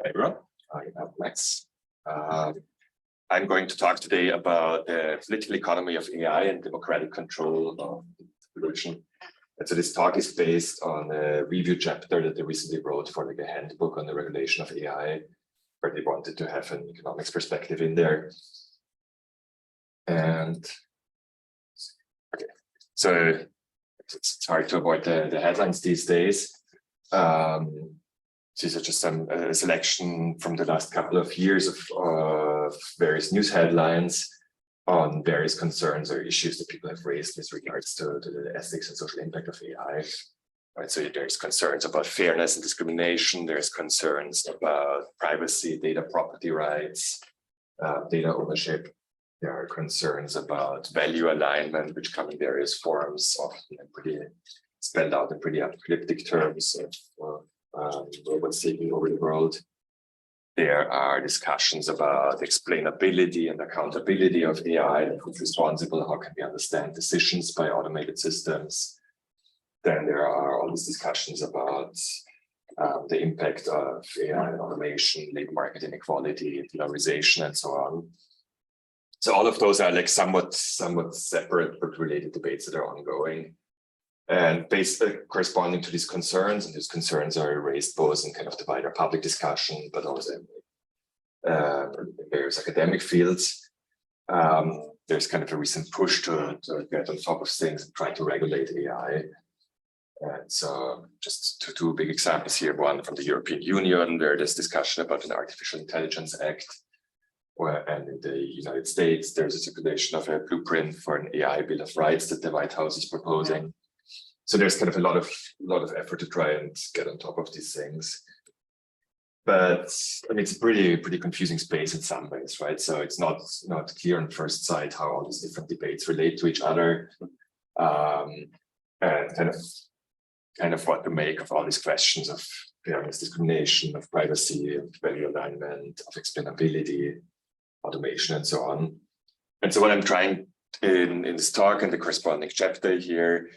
Hi everyone, I'm Max. I'm going to talk today about the political economy of AI and democratic control of evolution. And so this talk is based on a review chapter that they recently wrote for like a handbook on the regulation of AI, where they wanted to have an economics perspective in there. And okay, so it's hard to avoid the headlines these days. These are just a selection from the last couple of years of various news headlines on various concerns or issues that people have raised with regards to the ethics and social impact of AI. Right, so there's concerns about fairness and discrimination. There's concerns about privacy, data property rights, data ownership. There are concerns about value alignment, which come in various forms, often pretty spelled out in pretty apocalyptic terms of robots taking over the world. There are discussions about explainability and accountability of AI, who's responsible, how can we understand decisions by automated systems. Then there are all these discussions about the impact of AI and automation, labor market inequality, dollarization, and so on. So all of those are like somewhat separate but related debates that are ongoing. And basically corresponding to these concerns, and these concerns are raised both in kind of the wider public discussion, but also in various academic fields. There's kind of a recent push to get on top of things and try to regulate AI. And so just two big examples here, one from the European Union, where there's discussion about an Artificial Intelligence Act, and in the United States, there's a circulation of a blueprint for an AI Bill of Rights that the White House is proposing. So there's kind of a lot of effort to try and get on top of these things. But I mean, it's a pretty confusing space in some ways, right? So it's not clear on first sight how all these different debates relate to each other, and kind of what to make of all these questions of fairness, discrimination, of privacy, of value alignment, of explainability, automation, and so on. And so what I'm trying in this talk and the corresponding chapter here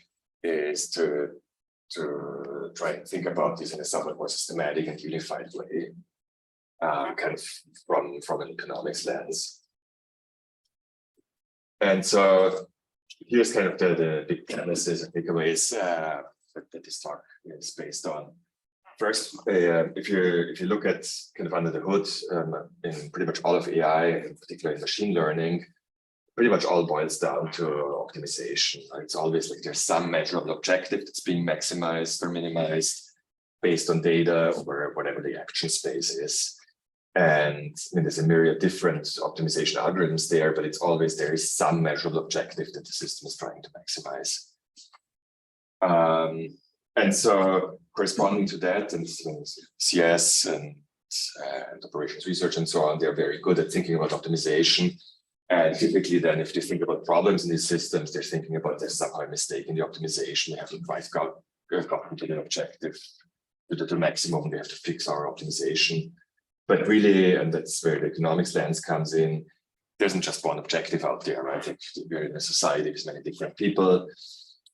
is to try and think about this in a somewhat more systematic and unified way, kind of from an economics lens. And so here's kind of the big premises and takeaways that this talk is based on. First, if you look at kind of under the hood in pretty much all of AI, in particular in machine learning, pretty much all boils down to optimization. Right? It's always like there's some measurable objective that's being maximized or minimized based on data or whatever the action space is. And I mean, there's a myriad of different optimization algorithms there, but it's always there is some measurable objective that the system is trying to maximize. And so corresponding to that, and CS and operations research and so on, they're very good at thinking about optimization. And typically then if they think about problems in these systems, they're thinking about there's somehow a mistake in the optimization. They haven't quite gotten to the objective, to the maximum, they have to fix our optimization. But really, and that's where the economics lens comes in, there isn't just one objective out there, right? Like we're in a society with many different people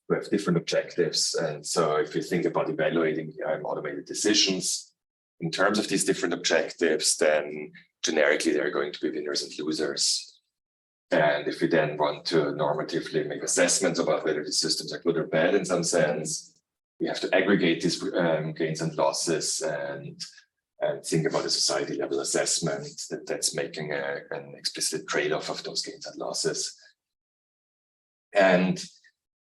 who have different objectives. And so if you think about evaluating automated decisions in terms of these different objectives, then generically there are going to be winners and losers. And if we then want to normatively make assessments about whether these systems are good or bad in some sense, we have to aggregate these gains and losses and think about a society level assessment that's making an explicit trade-off of those gains and losses. And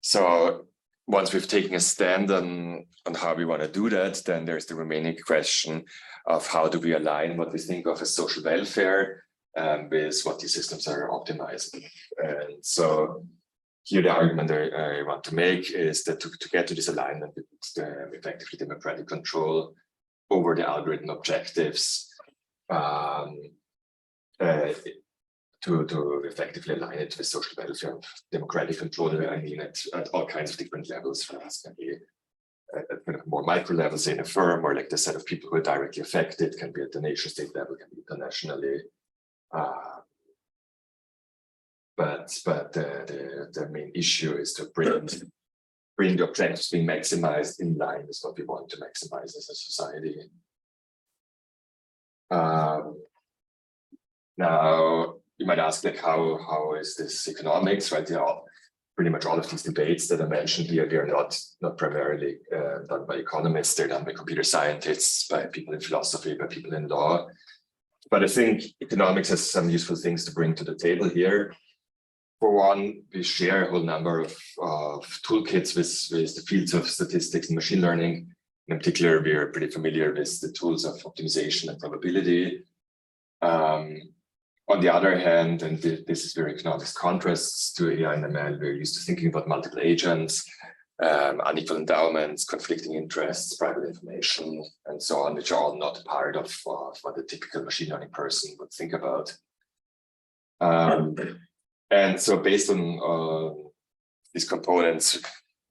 so once we've taken a stand on how we want to do that, then there's the remaining question of how do we align what we think of as social welfare with what these systems are optimizing. And so here the argument I want to make is that to get to this alignment with effectively democratic control over the algorithm objectives, to effectively align it with social welfare of democratic control, I mean at all kinds of different levels. For us, can be at kind of more micro levels in a firm, or like the set of people who are directly affected, can be at the nation state level, can be internationally. But the main issue is to bring the objectives being maximized in line with what we want to maximize as a society. Now, you might ask, like, how is this economics, right? Pretty much all of these debates that I mentioned here, they are not primarily done by economists. They're done by computer scientists, by people in philosophy, by people in law. But I think economics has some useful things to bring to the table here. For one, we share a whole number of toolkits with the fields of statistics and machine learning. In particular, we are pretty familiar with the tools of optimization and probability. On the other hand, and this is where economics contrasts to AI and ML, we're used to thinking about multiple agents, unequal endowments, conflicting interests, private information, and so on, which are all not part of what a typical machine learning person would think about. And so based on these components,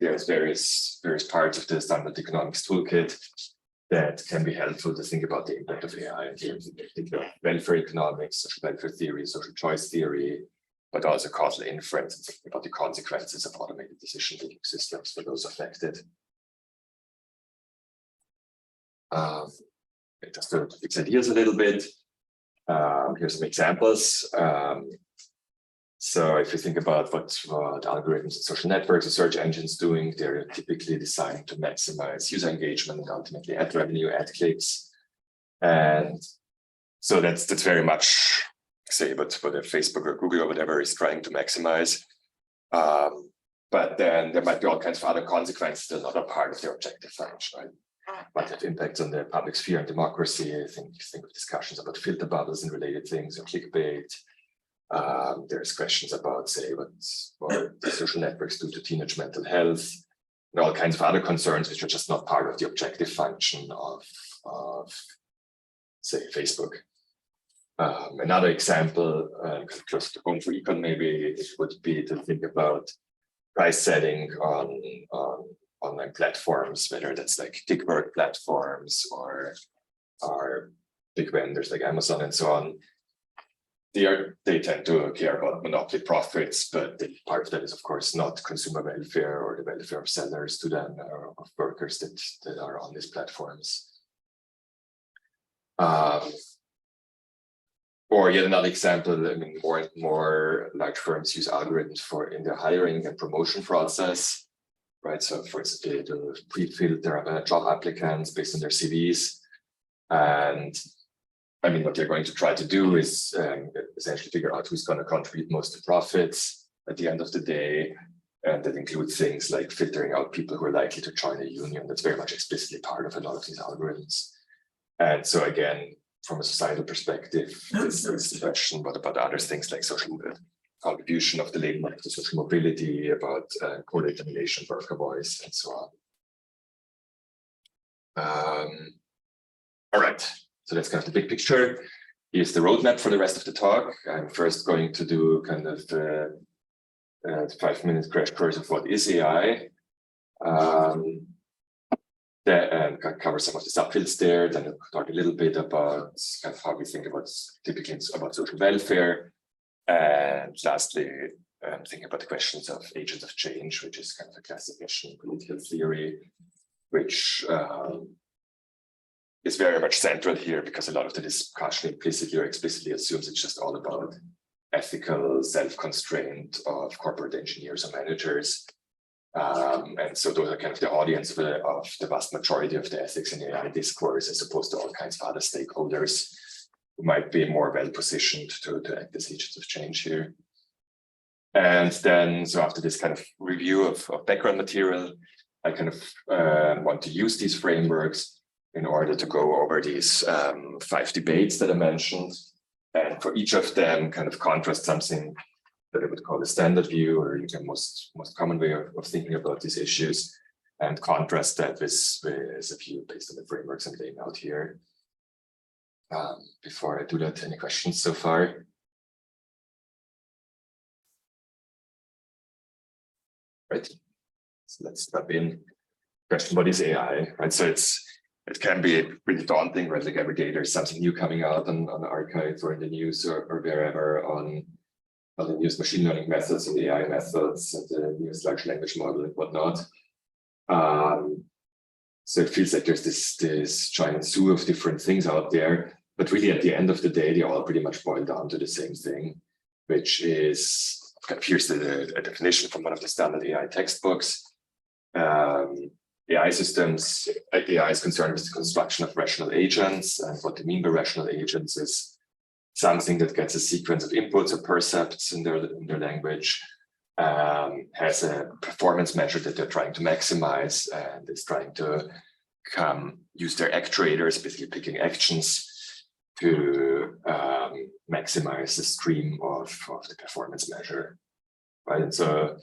there's various parts of the standard economics toolkit that can be helpful to think about the impact of AI in terms of particular welfare economics, social welfare theory, social choice theory, but also causal inference and thinking about the consequences of automated decision-making systems for those affected. Just to fix ideas a little bit, here's some examples. So if you think about what algorithms and social networks or search engines doing, they're typically designed to maximize user engagement and ultimately ad revenue, ad clicks. And so that's very much, say, what a Facebook or Google or whatever is trying to maximize. But then there might be all kinds of other consequences that are not a part of their objective function, right? Might have impacts on the public sphere and democracy. Think of discussions about filter bubbles and related things, or clickbait. There's questions about, say, what the social networks do to teenage mental health, and all kinds of other concerns which are just not part of the objective function of say, Facebook. Another example, close to home for econ, maybe it would be to think about price setting on online platforms, whether that's like gig work platforms or big vendors like Amazon and so on. They tend to care about monopoly profits, but part of that is, of course, not consumer welfare or the welfare of sellers to them, or of workers that are on these platforms. Or yet another example, I mean, more and more large firms use algorithms in their hiring and promotion process, right? So for instance, they do pre-filter job applicants based on their CVs. And I mean, what they're going to try to do is essentially figure out who's going to contribute most to profits at the end of the day. And that includes things like filtering out people who are likely to join a union. That's very much explicitly part of a lot of these algorithms. And so again, from a societal perspective, this is the question, what about other things like social contribution of the labor market to social mobility, about co-determination, worker voice, and so on. All right. So that's kind of the big picture. Here's the roadmap for the rest of the talk. I'm first going to do kind of the 5-minute crash course of what is AI. Then cover some of the subfields there. Then I'll talk a little bit about kind of how we think about typically about social welfare. And lastly, thinking about the questions of agents of change, which is kind of a classic question in political theory, which is very much central here because a lot of the discussion implicitly or explicitly assumes it's just all about ethical self-constraint of corporate engineers or managers. And so those are kind of the audience of the vast majority of the ethics and AI discourse, as opposed to all kinds of other stakeholders who might be more well-positioned to act as agents of change here. And then, so after this kind of review of background material, I kind of want to use these frameworks in order to go over these 5 debates that I mentioned. And for each of them, kind of contrast something that I would call a standard view, or the most common way of thinking about these issues, and contrast that with a view based on the frameworks I'm laying out here. Before I do that, any questions so far? Right. So let's jump in. Question: what is AI? Right. So it can be really daunting, right? Like every day there's something new coming out on the archive or in the news or wherever on the newest machine learning methods and AI methods and the newest large language model and whatnot. So it feels like there's this giant zoo of different things out there. But really, at the end of the day, they all pretty much boil down to the same thing, which is, here's the definition from one of the standard AI textbooks. AI systems, AI is concerned with the construction of rational agents. And what they mean by rational agents is something that gets a sequence of inputs or percepts in their language, has a performance measure that they're trying to maximize, and is trying to use their actuators, basically picking actions to maximize the stream of the performance measure, right? And so,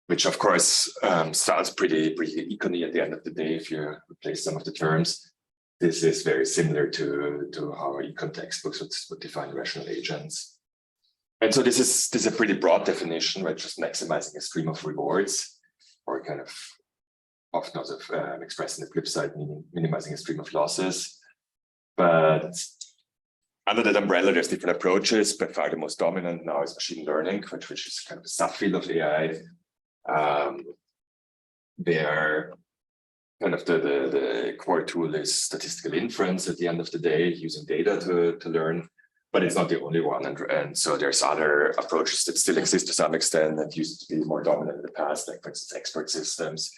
which of course sounds pretty econ-y at the end of the day if you replace some of the terms. This is very similar to how econ textbooks would define rational agents. And so this is a pretty broad definition, right? Just maximizing a stream of rewards, or kind of often also expressed in the flip side, meaning minimizing a stream of losses. But under that umbrella, there's different approaches. By far the most dominant now is machine learning, which is kind of a subfield of AI. Where kind of the core tool is statistical inference at the end of the day, using data to learn, but it's not the only one. And so there's other approaches that still exist to some extent that used to be more dominant in the past, like for instance, expert systems.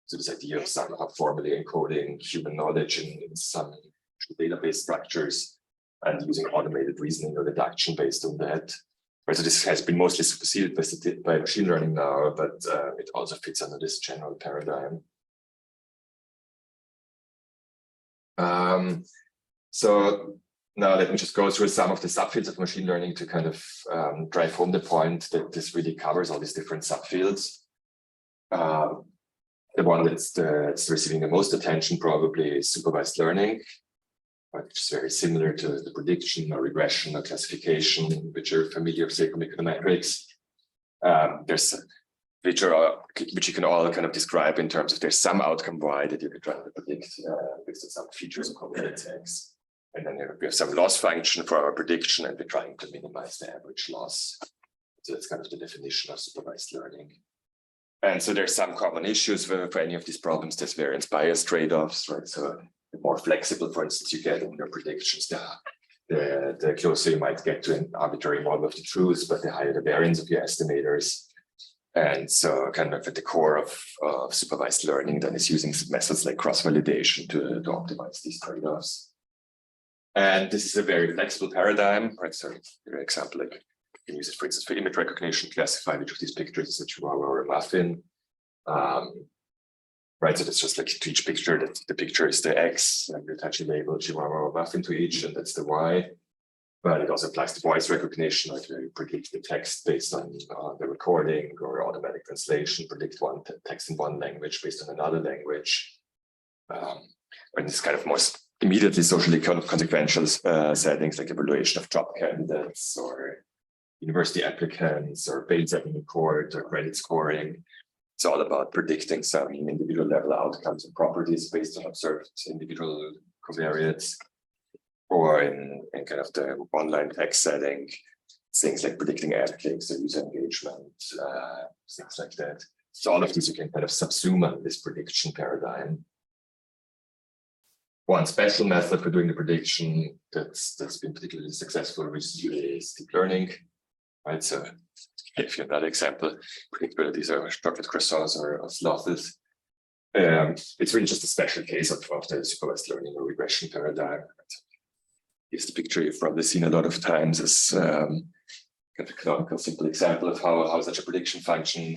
So this idea of somehow formally encoding human knowledge in some database structures and using automated reasoning or deduction based on that. Right, so this has been mostly superseded by machine learning now, but it also fits under this general paradigm. So now let me just go through some of the subfields of machine learning to kind of drive home the point that this really covers all these different subfields. The one that's receiving the most attention probably is supervised learning, which is very similar to the prediction or regression or classification, which are familiar with econometrics. Which you can all kind of describe in terms of there's some outcome Y that you can try to predict based on some features of complex X. And then we have some loss function for our prediction, and we're trying to minimize the average loss. So that's kind of the definition of supervised learning. And so there's some common issues for any of these problems. There's variance bias trade-offs, right? So the more flexible, for instance, you get in your predictions, the closer you might get to an arbitrary model of the truth, but the higher the variance of your estimators. And so kind of at the core of supervised learning then is using methods like cross-validation to optimize these trade-offs. And this is a very flexible paradigm, right? So your example, like you can use it, for instance, for image recognition, classify which of these pictures is a chihuahua or a muffin. Right, so it's just like to each picture, that the picture is the X, and you attach a label chihuahua or muffin to each, and that's the Y. But it also applies to voice recognition, like you predict the text based on the recording, or automatic translation, predict one text in one language based on another language. And this kind of most immediately socially consequential settings like evaluation of job candidates or university applicants or bail setting in court or credit scoring. It's all about predicting some individual level outcomes and properties based on observed individual covariates. Or in kind of the online text setting, things like predicting ad clicks or user engagement, things like that. So all of these you can kind of subsume on this prediction paradigm. One special method for doing the prediction that's been particularly successful recently is deep learning. Right, so if you have another example, predictabilities are chocolate croissants or sloths. It's really just a special case of the supervised learning or regression paradigm. Here's the picture you've probably seen a lot of times as kind of a canonical simple example of how such a prediction function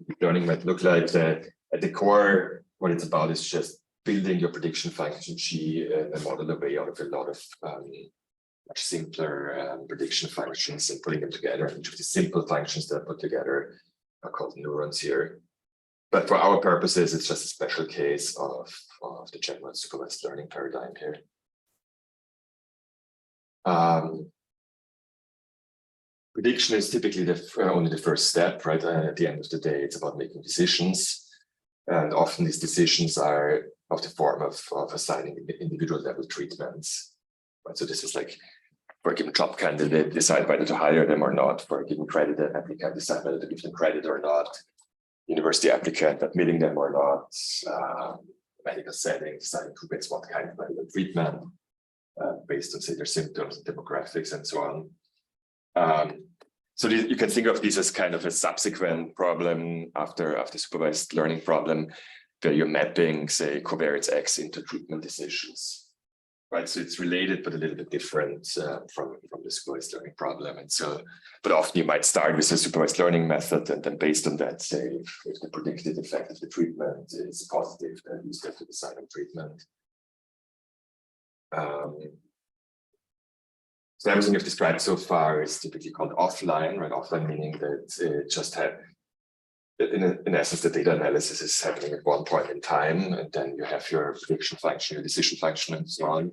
deep learning might look like. At the core, what it's about is just building your prediction function G in a modular way out of a lot of much simpler prediction functions and putting them together. And each of the simple functions that are put together are called neurons here. But for our purposes, it's just a special case of the general supervised learning paradigm here. Prediction is typically only the first step, right? At the end of the day, it's about making decisions. And often these decisions are of the form of assigning individual level treatments. Right? So this is like, for a given job candidate, decide whether to hire them or not. For a given credit applicant, decide whether to give them credit or not. University applicant, admitting them or not. Medical setting, deciding who gets what kind of medical treatment. based on, say, their symptoms and demographics and so on. So you can think of these as kind of a subsequent problem after supervised learning problem, where you're mapping, say, covariates X into treatment decisions. Right, so it's related, but a little bit different from the supervised learning problem. And so, but often you might start with a supervised learning method, and then based on that, say, if the predicted effect of the treatment is positive, then you have to decide on treatment. So everything you've described so far is typically called offline, right? Offline meaning that it just had, in essence, the data analysis is happening at one point in time, and then you have your prediction function, your decision function, and so on.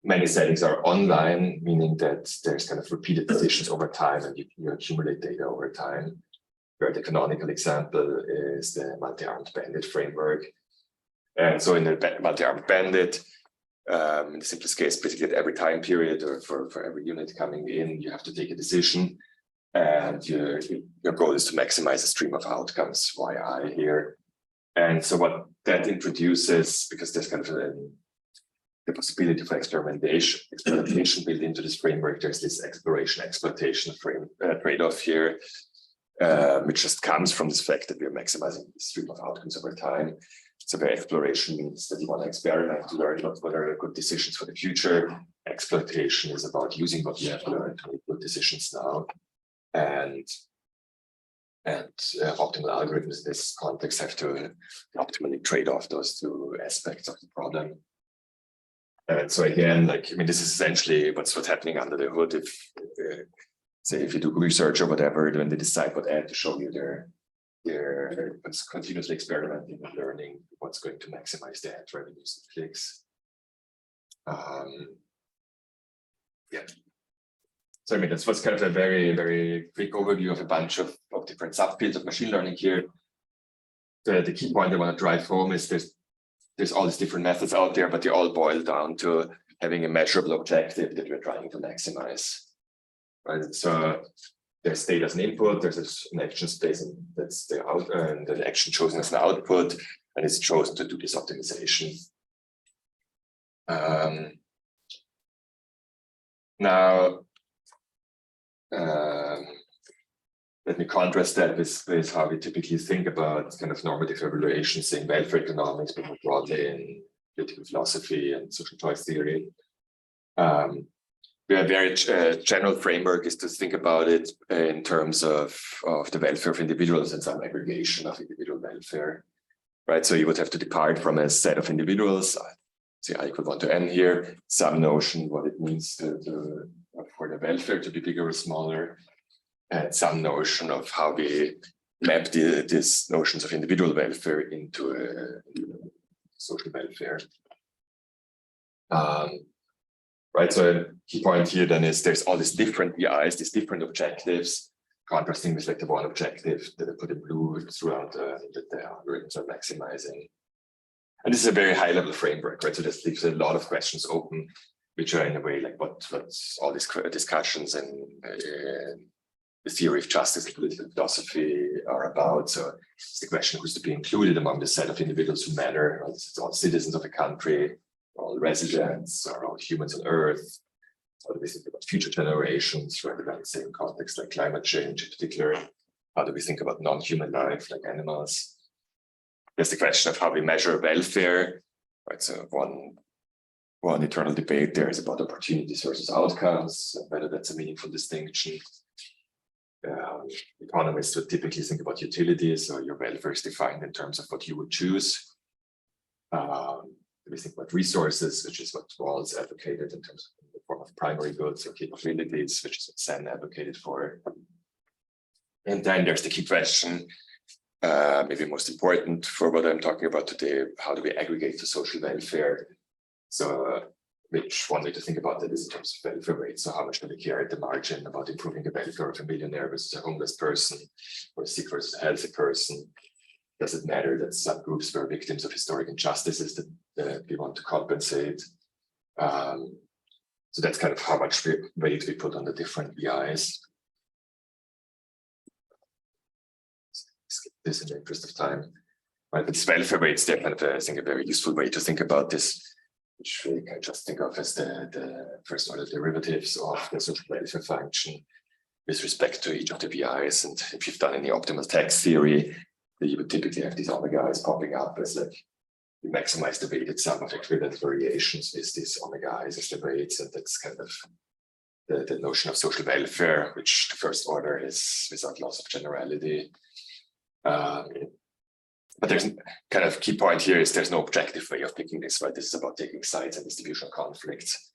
Many settings are online, meaning that there's kind of repeated decisions over time, and you accumulate data over time. Where the canonical example is the multi-armed bandit framework. And so in the multi-armed bandit, in the simplest case, basically at every time period or for every unit coming in, you have to take a decision. And your goal is to maximize the stream of outcomes, YI here. And so what that introduces, because there's kind of the possibility for experimentation built into this framework, there's this exploration-exploitation trade-off here, which just comes from this fact that we're maximizing the stream of outcomes over time. So the exploration means that you want to experiment to learn what are good decisions for the future. Exploitation is about using what you have learned to make good decisions now. And optimal algorithms in this context have to optimally trade off those two aspects of the problem. And so again, this is essentially what's happening under the hood. Say if you do research or whatever, when they decide what ad to show you, they're continuously experimenting and learning what's going to maximize the ad revenues and clicks. Yeah. So that's what's kind of a very, very quick overview of a bunch of different subfields of machine learning here. The key point I want to drive home is there's all these different methods out there, but they all boil down to having a measurable objective that we're trying to maximize. Right. So there's data as an input, there's an action space, and that's the out, and an action chosen as an output, and it's chosen to do this optimization. Now, let me contrast that with how we typically think about kind of normative evaluations in welfare economics, but more broadly in political philosophy and social choice theory. We have a very general framework is to think about it in terms of the welfare of individuals and some aggregation of individual welfare, right? So you would have to depart from a set of individuals, say I equal 1 to n here, some notion what it means for the welfare to be bigger or smaller, and some notion of how we map these notions of individual welfare into social welfare. Right, so a key point here then is there's all these different EIs, these different objectives, contrasting with the one objective that I put in blue throughout that the algorithms are maximizing. And this is a very high level framework, right? So this leaves a lot of questions open, which are in a way like what's all these discussions and the theory of justice and political philosophy are about. So it's the question who's to be included among the set of individuals who matter. Right? It's all citizens of a country, all residents, or all humans on Earth. How do we think about future generations, rather than the same context like climate change in particular? How do we think about non-human life like animals? There's the question of how we measure welfare, right? So one eternal debate there is about opportunities versus outcomes, whether that's a meaningful distinction. Economists would typically think about utilities, so your welfare is defined in terms of what you would choose. We think about resources, which is what Rawls advocated in terms of the form of primary goods or capabilities, which is what Sen advocated for. And then there's the key question, maybe most important for what I'm talking about today, how do we aggregate to social welfare? So which one way to think about that is in terms of welfare rates. So how much do we care at the margin about improving the welfare of a millionaire versus a homeless person, or a sick versus a healthy person? Does it matter that some groups were victims of historic injustices that we want to compensate? So that's kind of how much weight we put on the different EIs. Skip this in the interest of time. Right, but these welfare rates, they're kind of, I think, a very useful way to think about this which we can just think of as the first order derivatives of the social welfare function with respect to each of the VIs. And if you've done any optimal tax theory, you would typically have these omega i's popping up as like you maximize the weighted sum of equivalent variations with these omega i's as the weights, and that's kind of the notion of social welfare, which the first order is without loss of generality. But there's kind of key point here is there's no objective way of picking this, right? This is about taking sides and distributional conflicts.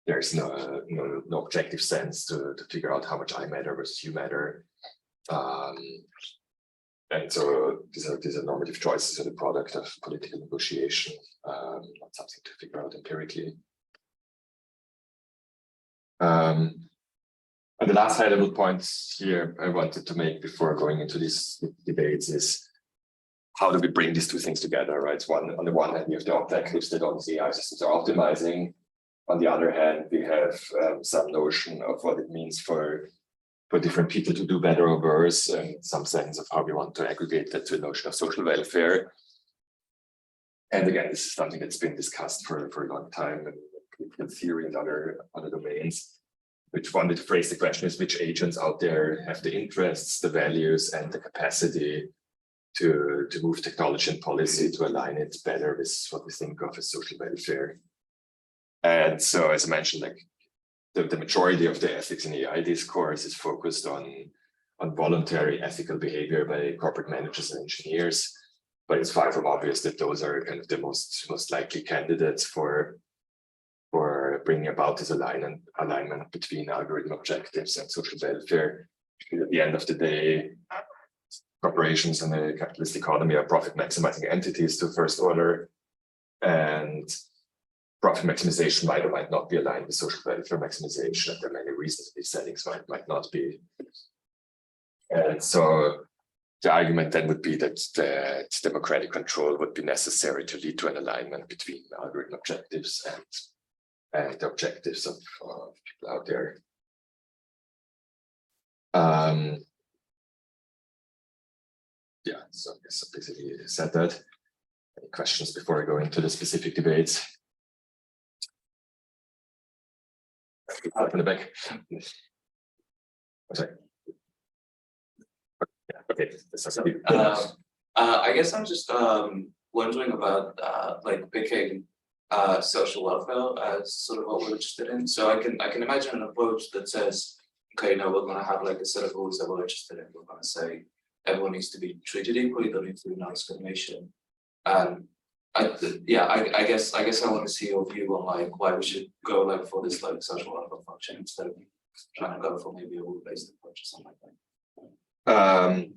There's no objective sense to figure out how much I matter versus you matter. And so these are normative choices, are the product of political negotiation, not something to figure out empirically. And the last high-level point here I wanted to make before going into these debates is how do we bring these two things together, right? So on the one hand, you have the objectives that all these AI systems are optimizing. On the other hand, we have some notion of what it means for different people to do better or worse, and some sense of how we want to aggregate that to a notion of social welfare. And again, this is something that's been discussed for a long time in theory and other domains. Which one way to phrase the question is which agents out there have the interests, the values, and the capacity to move technology and policy to align it better with what we think of as social welfare. And so, as I mentioned, like the majority of the ethics in AI discourse is focused on voluntary ethical behavior by corporate managers and engineers, but it's far from obvious that those are kind of the most likely candidates for bringing about this alignment between algorithm objectives and social welfare. Because at the end of the day, corporations in a capitalist economy are profit maximizing entities to first order, and profit maximization might or might not be aligned with social welfare maximization, and there are many reasons these settings might not be. And so the argument then would be that democratic control would be necessary to lead to an alignment between algorithm objectives and the objectives of people out there. Yeah, so I guess I basically said that. Any questions before I go into the specific debates? Up in the back. Sorry. Yeah, okay. I guess I'm just wondering about like picking social welfare as sort of what we're interested in. So I can imagine an approach that says, okay, no, we're going to have like a set of rules that we're interested in. We're going to say everyone needs to be treated equally. There needs to be no discrimination. And I guess I want to see your view on like why we should go like for this like social welfare function instead of trying to go for maybe a rule-based approach or something like that.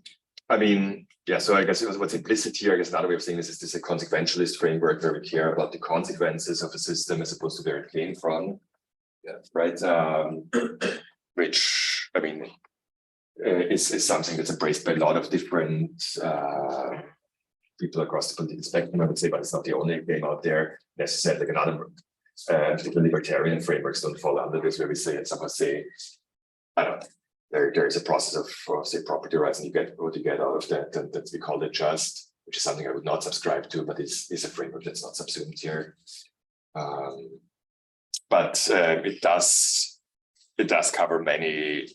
I mean, yeah, so I guess what's implicit here, I guess another way of saying this is a consequentialist framework where we care about the consequences of a system as opposed to where it came from. Yeah, right. Which, I mean, is something that's embraced by a lot of different people across the political spectrum, I would say, but it's not the only game out there necessarily. Like another particularly libertarian frameworks don't fall under this, where we say and somehow say, I don't know, there is a process of say property rights, and you get what you get out of that, and that we call it just, which is something I would not subscribe to, but is a framework that's not subsumed here. But it does cover many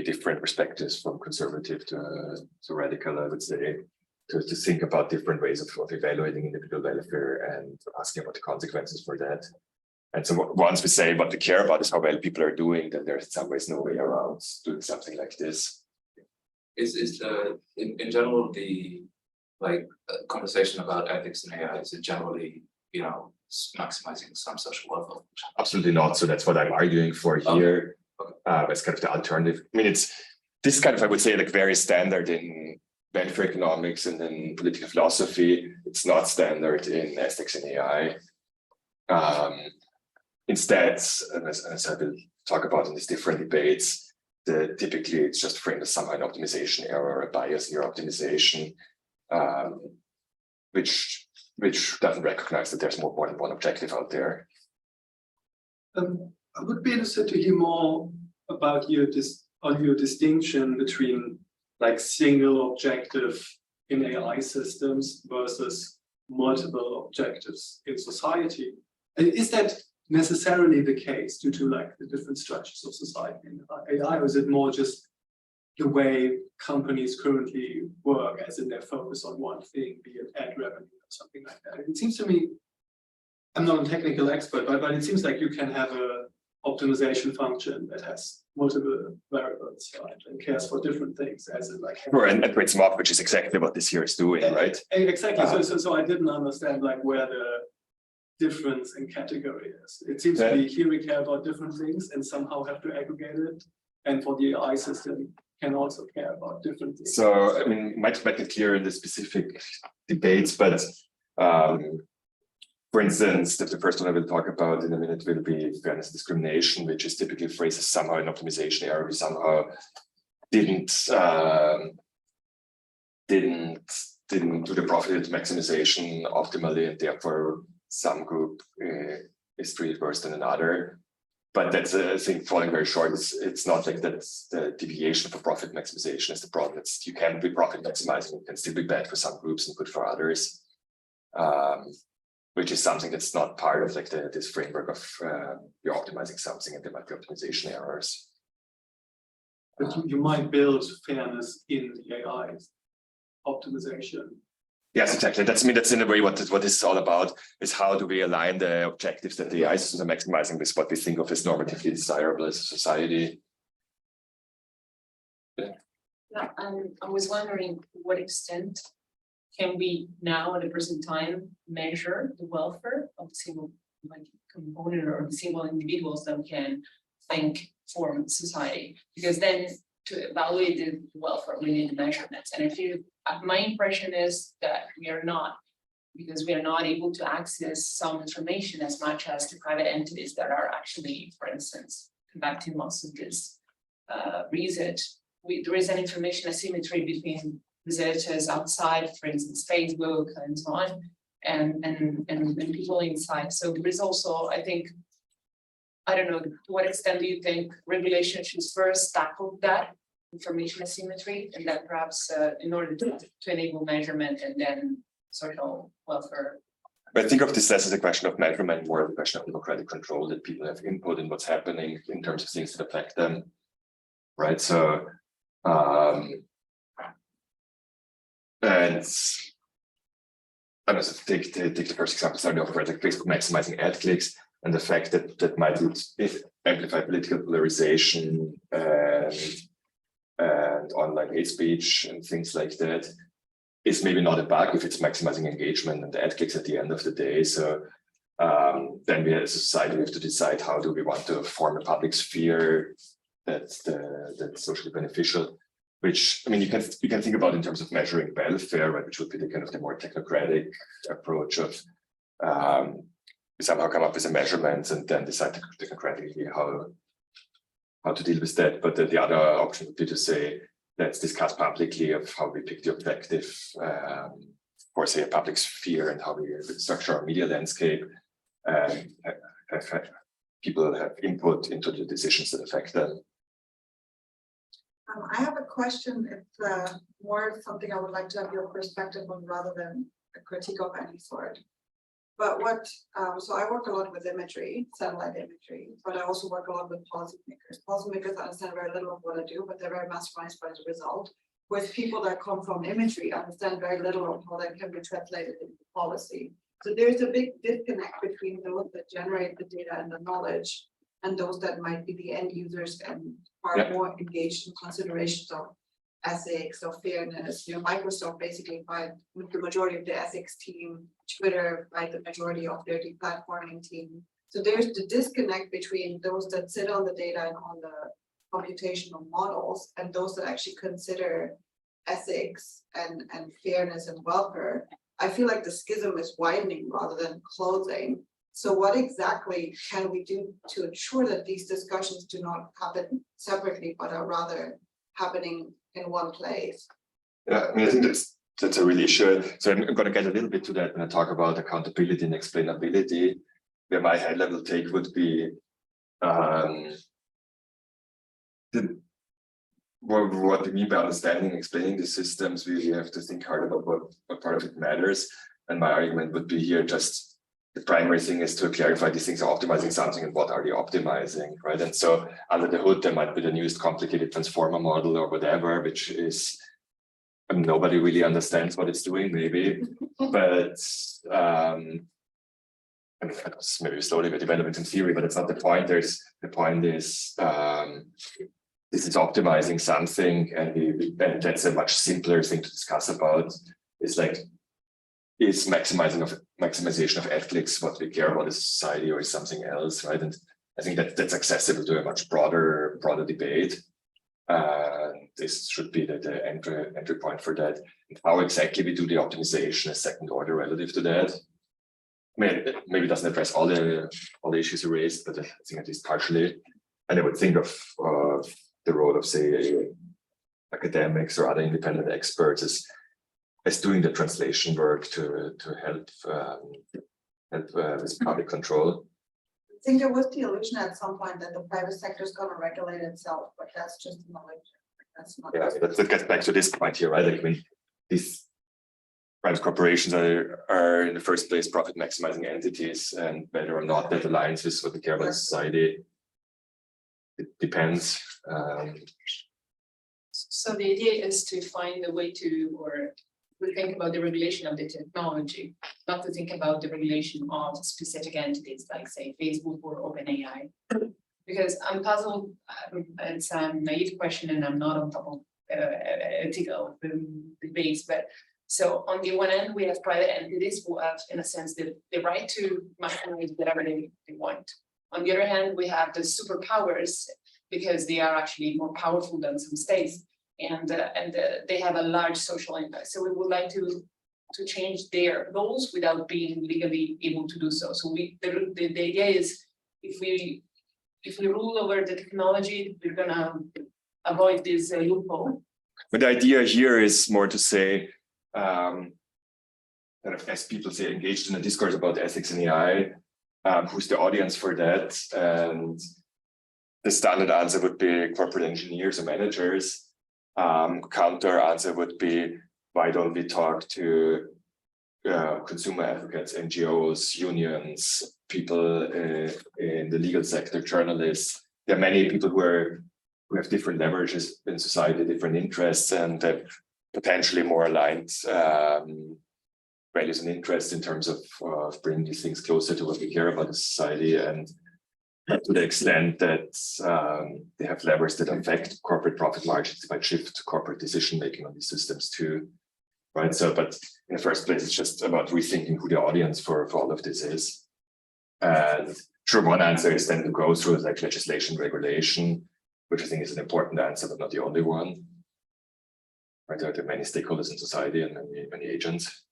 different perspectives, from conservative to radical, I would say, to think about different ways of evaluating individual welfare and asking about the consequences for that. And so once we say what we care about is how well people are doing, then there's in some ways no way around doing something like this. Is the in general the conversation about ethics in AI, is it generally, you know, maximizing some social welfare? Absolutely not. So that's what I'm arguing for here. Okay. As kind of the alternative. I mean, it's this kind of, I would say, like very standard in welfare economics and in political philosophy. It's not standard in ethics and AI. Instead, and as I will talk about in these different debates, typically it's just framed as somehow an optimization error, a bias in your optimization, which doesn't recognize that there's more than one objective out there. I would be interested to hear more about your distinction between like single objective in AI systems versus multiple objectives in society. And is that necessarily the case due to like the different structures of society in AI, or is it more just the way companies currently work, as in their focus on one thing, be it ad revenue or something like that? It seems to me, I'm not a technical expert, but it seems like you can have a optimization function that has multiple variables, right, and cares for different things, as in like. Sure, and creates mock, which is exactly what this here is doing, right? Exactly. So I didn't understand like where the difference in category is. It seems to be here we care about different things and somehow have to aggregate it, and for the AI system can also care about different things. So I mean, might make it clear in the specific debates, but for instance, the first one I will talk about in a minute will be fairness discrimination, which is typically phrased as somehow an optimization error. We somehow didn't do the profit maximization optimally, and therefore some group is treated worse than another. But that's I think falling very short. It's not like that's the deviation for profit maximization is the problem. It's you can be profit maximizing, it can still be bad for some groups and good for others. Which is something that's not part of like this framework of you're optimizing something and there might be optimization errors. But you might build fairness in the AI optimization. Yes, exactly. That's that's in a way what this is all about, is how do we align the objectives that the AI systems are maximizing with what we think of as normatively desirable as a society. Yeah, I was wondering to what extent can we now at the present time measure the welfare of the single like component or the single individuals that can think form society? Because then to evaluate the welfare, we need the measurements. And I feel my impression is that we are not, because we are not able to access some information as much as the private entities that are actually, for instance, conducting most of this research. There is an information asymmetry between researchers outside, for instance, Facebook and so on, and people inside. So there is also, I think, I don't know, to what extent do you think regulation should first tackle that information asymmetry, and then perhaps in order to enable measurement and then social welfare? I think of this less as a question of measurement, more of a question of democratic control, that people have input in what's happening in terms of things that affect them, right? So, and I don't know, take the first example starting off, right, like Facebook maximizing ad clicks, and the fact that that might amplify political polarization and online hate speech and things like that is maybe not a bug if it's maximizing engagement and ad clicks at the end of the day. So then we as a society have to decide how do we want to form a public sphere that's socially beneficial. Which I mean, you can think about in terms of measuring welfare, right, which would be the kind of the more technocratic approach of we somehow come up with a measurements and then decide technocratically how to deal with that. But the other option would be to say, let's discuss publicly of how we pick the objective for say a public sphere and how we structure our media landscape, and people have input into the decisions that affect them. I have a question. It's more something I would like to have your perspective on rather than a critique of any sort. But so I work a lot with imagery, satellite imagery, but I also work a lot with policymakers. Policymakers understand very little of what I do, but they're very masterminded by the result. With people that come from imagery, understand very little of how that can be translated into policy. So there's a big disconnect between those that generate the data and the knowledge and those that might be the end users and are more engaged in considerations of ethics, of fairness. You know, Microsoft basically by the majority of the ethics team, Twitter by the majority of their deplatforming team. So there's the disconnect between those that sit on the data and on the computational models and those that actually consider ethics and fairness and welfare. I feel like the schism is widening rather than closing. So what exactly can we do to ensure that these discussions do not happen separately, but are rather happening in one place? Yeah, I mean, I think that's a real issue. So I'm going to get a little bit to that when I talk about accountability and explainability, where my high level take would be what we mean by understanding and explaining the systems. We have to think hard about what part of it matters. And my argument would be here just the primary thing is to clarify these things are optimizing something and what are they optimizing, right? And so under the hood, there might be the newest complicated transformer model or whatever, which is nobody really understands what it's doing, maybe, but I mean, it's maybe slowly developing in theory, but it's not the point. The point is this is optimizing something, and that's a much simpler thing to discuss about. It's like, is maximization of ethics what we care about as society, or is something else, right? And I think that's accessible to a much broader debate. This should be the entry point for that. And how exactly we do the optimization is second order relative to that. I mean, maybe it doesn't address all the issues you raised, but I think at least partially. And I would think of the role of, say, academics or other independent experts as doing the translation work to help with public control. I think there was the illusion at some point that the private sector is going to regulate itself, but that's just an illusion. That's not. Yeah, that gets back to this point here, right? Like, I mean, these private corporations are in the first place profit maximizing entities, and whether or not that aligns with what we care about society, it depends. So the idea is to find a way to think about the regulation of the technology, not to think about the regulation of specific entities like, say, Facebook or OpenAI. Because I'm puzzled, it's a naive question and I'm not on top of ethical debates, but so on the one end, we have private entities who have, in a sense, the right to maximize whatever they want. On the other hand, we have the superpowers because they are actually more powerful than some states. And they have a large social impact. So we would like to change their roles without being legally able to do so. So the idea is if we rule over the technology, we're gonna avoid this loophole. But the idea here is more to say, kind of as people say, engaged in a discourse about ethics in AI, who's the audience for that? And the standard answer would be corporate engineers or managers. Counter answer would be, why don't we talk to consumer advocates, NGOs, unions, people in the legal sector, journalists. There are many people who have different leverages in society, different interests, and potentially more aligned values and interests in terms of bringing these things closer to what we care about as society. And to the extent that they have levers that affect corporate profit margins, they might shift corporate decision making on these systems too, right? So, but in the first place, it's just about rethinking who the audience for all of this is. And sure, one answer is then to go through like legislation, regulation, which I think is an important answer, but not the only one. Right? There are many stakeholders in society and many agents.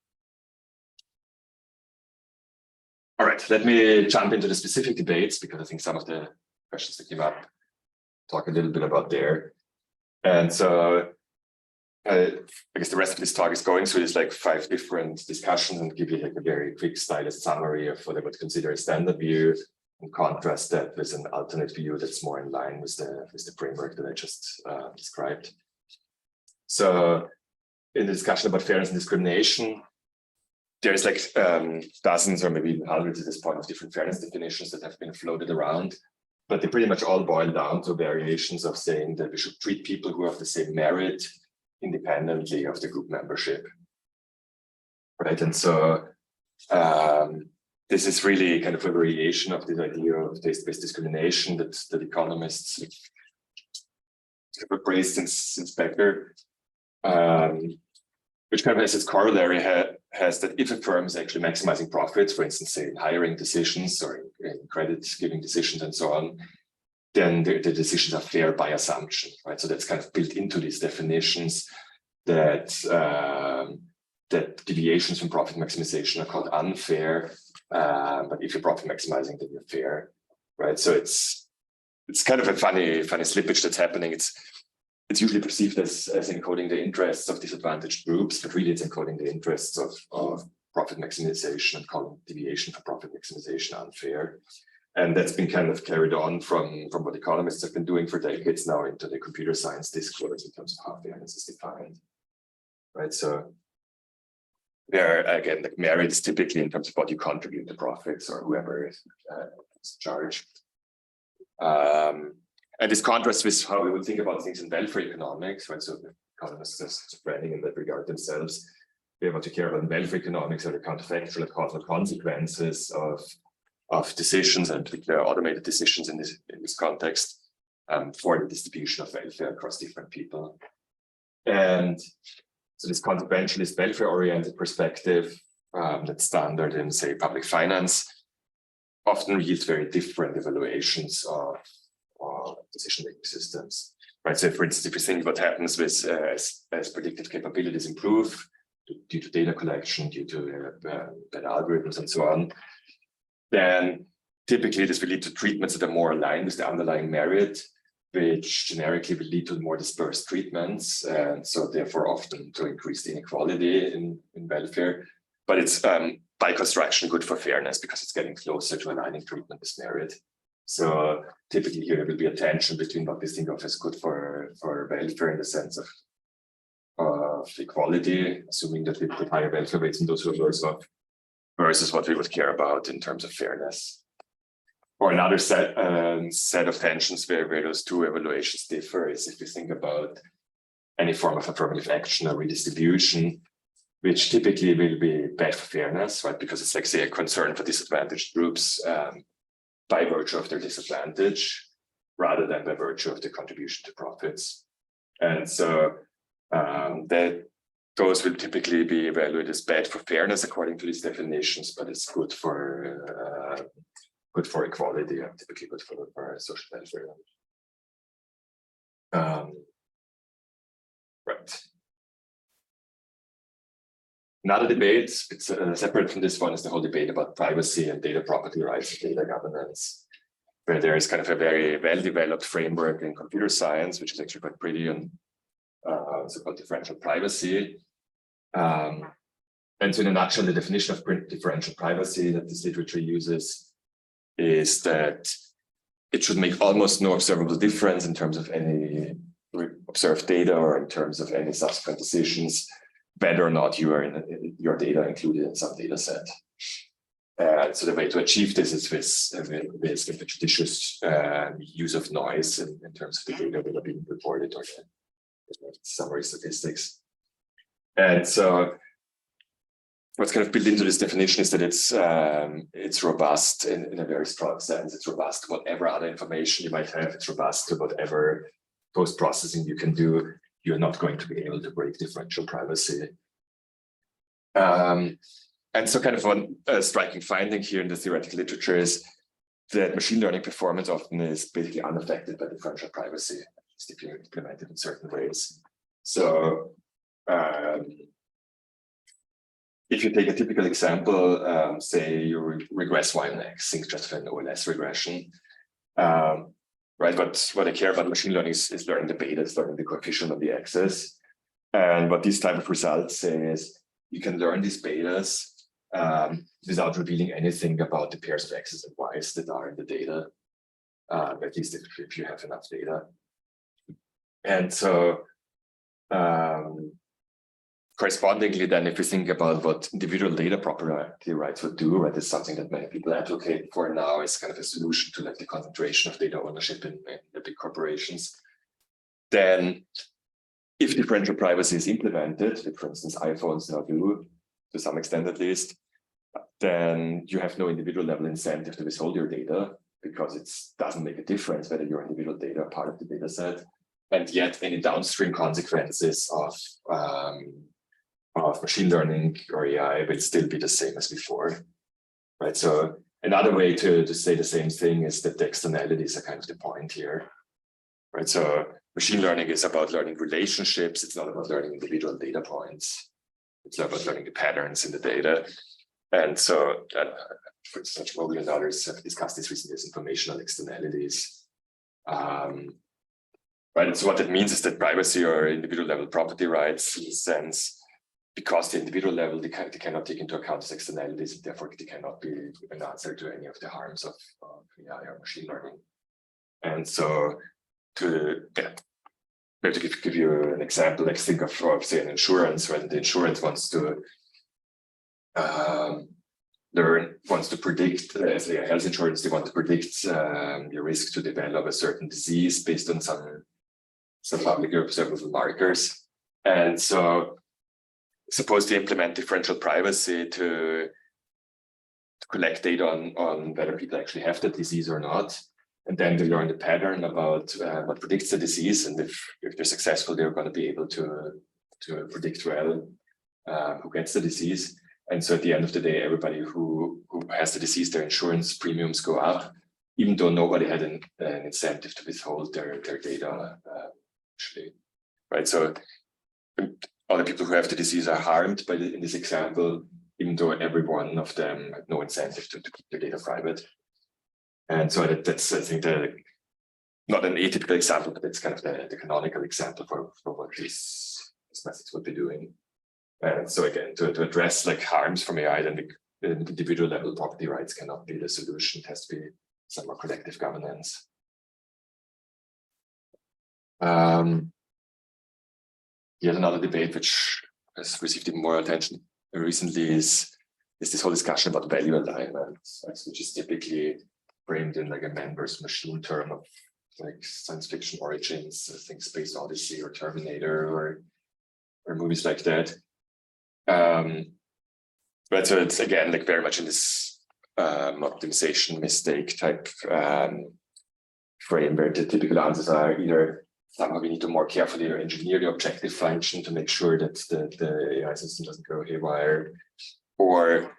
All right, let me jump into the specific debates because I think some of the questions that came up talk a little bit about there. And so I guess the rest of this talk is going through this like 5 different discussions and give you like a very quick stylized summary of what I would consider a standard view and contrast that with an alternate view that's more in line with the framework that I just described. So in the discussion about fairness and discrimination, there's like dozens or maybe even hundreds at this point of different fairness definitions that have been floated around, but they pretty much all boil down to variations of saying that we should treat people who have the same merit independently of the group membership, right? And so this is really kind of a variation of this idea of taste-based discrimination that economists have praised since Becker. Which kind of has its corollary has that if a firm is actually maximizing profits, for instance, say in hiring decisions or in credit giving decisions and so on, then the decisions are fair by assumption, right? So that's kind of built into these definitions that that deviations from profit maximization are called unfair, but if you're profit maximizing, then you're fair, right? So it's kind of a funny slippage that's happening. It's usually perceived as encoding the interests of disadvantaged groups, but really it's encoding the interests of profit maximization and calling deviation for profit maximization unfair. And that's been kind of carried on from what economists have been doing for decades now into the computer science discourse in terms of how fairness is defined, right? So Where again, the merit is typically in terms of what you contribute to profits or whoever is charged. And this contrasts with how we would think about things in welfare economics, right? So the economists are spreading in that regard themselves. They want to care about welfare economics or the counterfactual and causal consequences of decisions, and particularly automated decisions in this context, for the distribution of welfare across different people. And so this consequentialist welfare-oriented perspective that's standard in, say, public finance often yields very different evaluations of decision-making systems, right? So for instance, if you think what happens with as predictive capabilities improve due to data collection, due to better algorithms and so on, then typically this will lead to treatments that are more aligned with the underlying merit, which generically will lead to more dispersed treatments, and so therefore often to increased inequality in welfare. But it's by construction good for fairness because it's getting closer to aligning treatment with merit. So typically here there will be a tension between what we think of as good for welfare in the sense of equality, assuming that we put higher welfare rates in those who are worse off, versus what we would care about in terms of fairness. Or another set of tensions where those two evaluations differ is if you think about any form of affirmative action or redistribution, which typically will be bad for fairness, right? Because it's like, say, a concern for disadvantaged groups by virtue of their disadvantage, rather than by virtue of their contribution to profits. And so that those will typically be evaluated as bad for fairness according to these definitions, but it's good for equality, and typically good for social welfare. Right. Another debate, it's separate from this one, is the whole debate about privacy and data property rights and data governance, where there is kind of a very well-developed framework in computer science, which is actually quite pretty, on so-called differential privacy. And so in a nutshell, the definition of differential privacy that this literature uses is that it should make almost no observable difference in terms of any observed data or in terms of any subsequent decisions, whether or not you are in your data included in some data set. So the way to achieve this is with the judicious use of noise in terms of the data that are being reported or the summary statistics. And so what's kind of built into this definition is that it's robust in a very strong sense. It's robust to whatever other information you might have. It's robust to whatever post-processing you can do. You're not going to be able to break differential privacy. And so kind of one striking finding here in the theoretical literature is that machine learning performance often is basically unaffected by differential privacy, if you implement it in certain ways. So if you take a typical example, say you regress Y and X, think just for an OLS regression, right? But what I care about machine learning is learning the betas, learning the coefficient of the X's. And what these type of results say is you can learn these betas without revealing anything about the pairs of X's and Y's that are in the data, at least if you have enough data. And so correspondingly, then, if we think about what individual data property rights would do, right, is something that many people advocate for now, is kind of a solution to like the concentration of data ownership in the big corporations. Then, if differential privacy is implemented, like for instance, iPhones now do, to some extent at least, then you have no individual level incentive to withhold your data because it doesn't make a difference whether your individual data are part of the data set. And yet any downstream consequences of machine learning or AI will still be the same as before, right? So another way to say the same thing is that the externalities are kind of the point here, right? So machine learning is about learning relationships. It's not about learning individual data points. It's not about learning the patterns in the data. And so, for instance, Mogul and others have discussed this recently as informational externalities. Right, and so what that means is that privacy or individual level property rights, in a sense, because the individual level, they cannot take into account these externalities, and therefore they cannot be an answer to any of the harms of AI or machine learning. And so to give you an example, like think of say an insurance, when the insurance wants to wants to predict, as a health insurance, they want to predict your risk to develop a certain disease based on some publicly observable markers. And so suppose they implement differential privacy to collect data on whether people actually have the disease or not. And then they learn the pattern about what predicts the disease. And if they're successful, they're going to be able to predict well who gets the disease. And so at the end of the day, everybody who has the disease, their insurance premiums go up, even though nobody had an incentive to withhold their data, actually, right? So other people who have the disease are harmed by in this example, even though every one of them had no incentive to keep their data private. And so that's, I think, not an atypical example, but it's kind of the canonical example for what these methods would be doing. And so again, to address like harms from AI, then the individual level property rights cannot be the solution. It has to be some more collective governance. Yet another debate which has received even more attention recently is this whole discussion about value alignment, which is typically framed in like a man versus machine term of like science fiction origins, I think Space Odyssey or Terminator or movies like that. But so it's again like very much in this optimization mistake type frame where the typical answers are either somehow we need to more carefully engineer the objective function to make sure that the AI system doesn't go haywire, or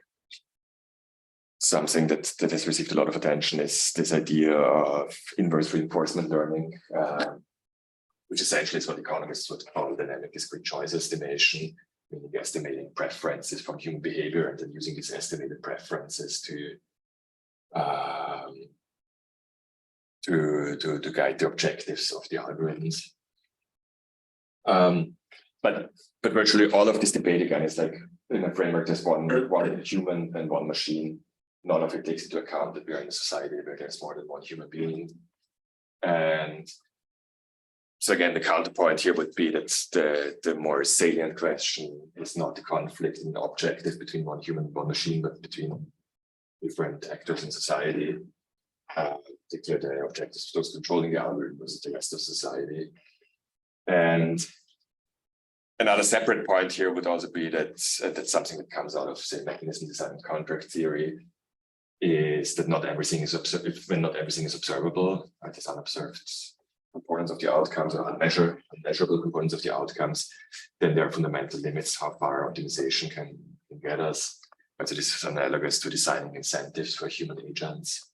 something that has received a lot of attention is this idea of inverse reinforcement learning, which essentially is what economists would call dynamic discrete choice estimation, meaning estimating preferences from human behavior and then using these estimated preferences to guide the objectives of the algorithms. But virtually all of this debate again is like in a framework there's one human and one machine. None of it takes into account that we are in a society where there's more than one human being. And so again, the counterpoint here would be that the more salient question is not the conflict in the objective between one human and one machine, but between different actors in society, particularly the objectives of those controlling the algorithm versus the rest of society. And another separate point here would also be that that's something that comes out of, say, mechanism design and contract theory, is that not everything is observable, right? There's unobserved components of the outcomes or unmeasurable components of the outcomes, then there are fundamental limits how far optimization can get us. But so this is analogous to designing incentives for human agents.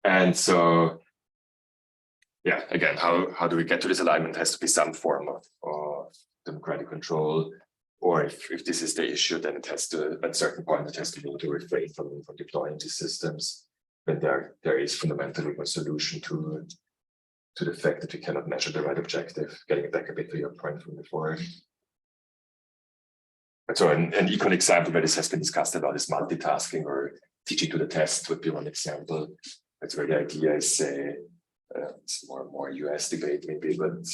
And so, yeah, again, how do we get to this alignment? It has to be some form of democratic control. Or if this is the issue, then it has to, at a certain point, it has to be able to refrain from deploying these systems. But there is fundamentally a solution to the fact that we cannot measure the right objective, getting back a bit to your point from before. But so an econ example where this has been discussed about is multitasking, or teaching to the test would be one example. That's where the idea is, it's more US debate maybe, but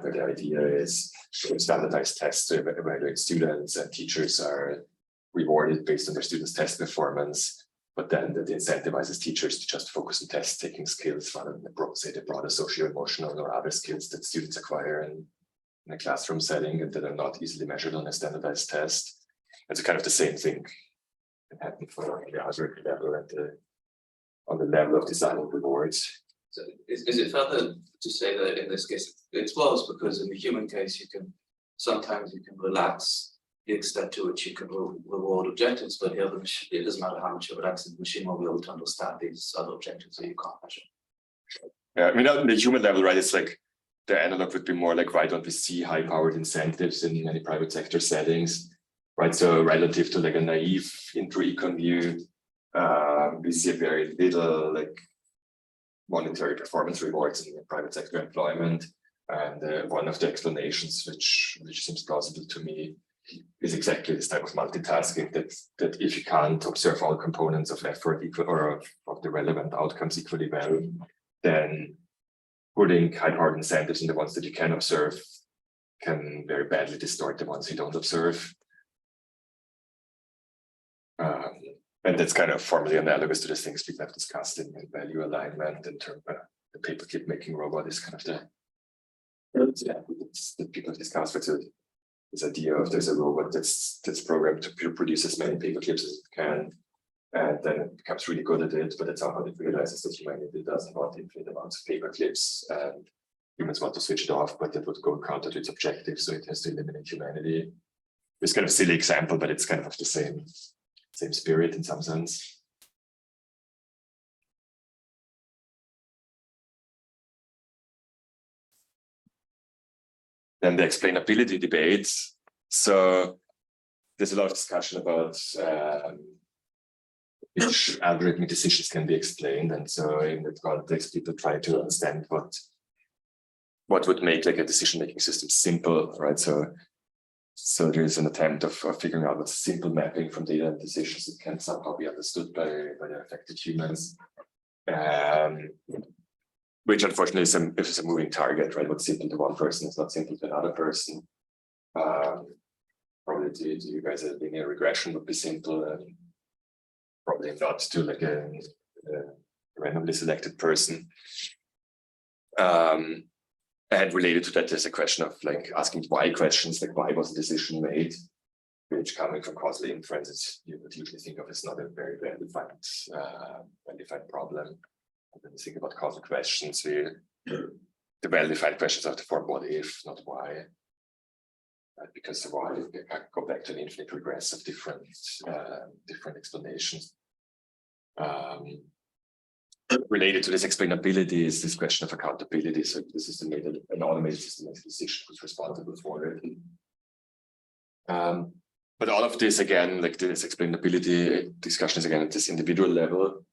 where the idea is standardized tests to evaluate students, and teachers are rewarded based on their students' test performance, but then that incentivizes teachers to just focus on test-taking skills rather than, say, the broader socio-emotional or other skills that students acquire in a classroom setting and that are not easily measured on a standardized test. It's kind of the same thing can happen for the algorithm level and on the level of designing rewards. So is it further to say that in this case it's worse, because in the human case sometimes you can relax the extent to which you can reward objectives, but here it doesn't matter how much you relax, the machine will be able to understand these other objectives that you can't measure. Yeah, I mean, on the human level, right, it's like the analog would be more like, why don't we see high-powered incentives in many private sector settings, right? So relative to like a naive intro-econ view, we see very little like monetary performance rewards in private sector employment. And one of the explanations, which seems plausible to me, is exactly this type of multitasking, that if you can't observe all components of effort equal or of the relevant outcomes equally well, then putting high-powered incentives in the ones that you can observe can very badly distort the ones you don't observe. And that's kind of formally analogous to the things people have discussed in value alignment in terms of the paperclip making robot is kind of the people have discussed with this idea of there's a robot that's programmed to produce as many paperclips as it can, and then it becomes really good at it, but at some point it realizes that humanity doesn't want infinite amounts of paperclips, and humans want to switch it off, but that would go counter to its objective, so it has to eliminate humanity. It's kind of a silly example, but it's kind of the same spirit in some sense. Then the explainability debates. So there's a lot of discussion about which algorithmic decisions can be explained. And so in that context, people try to understand what would make like a decision-making system simple, right? So there's an attempt of figuring out what's a simple mapping from data and decisions that can somehow be understood by the affected humans. Which unfortunately is a moving target, right? What's simple to one person is not simple to another person. Probably to you guys, a linear regression would be simple, and probably not to like a randomly selected person. And related to that, there's a question of like asking why questions, like why was the decision made, which coming from causal inferences, you would usually think of as not a very well-defined problem. When you think about causal questions, the well-defined questions have to form what if, not why. Because the why can go back to an infinite regress of different explanations. Related to this explainability is this question of accountability. So the system made an automated system makes a decision who's responsible for it. But all of this again, like this explainability discussion is again at this individual level.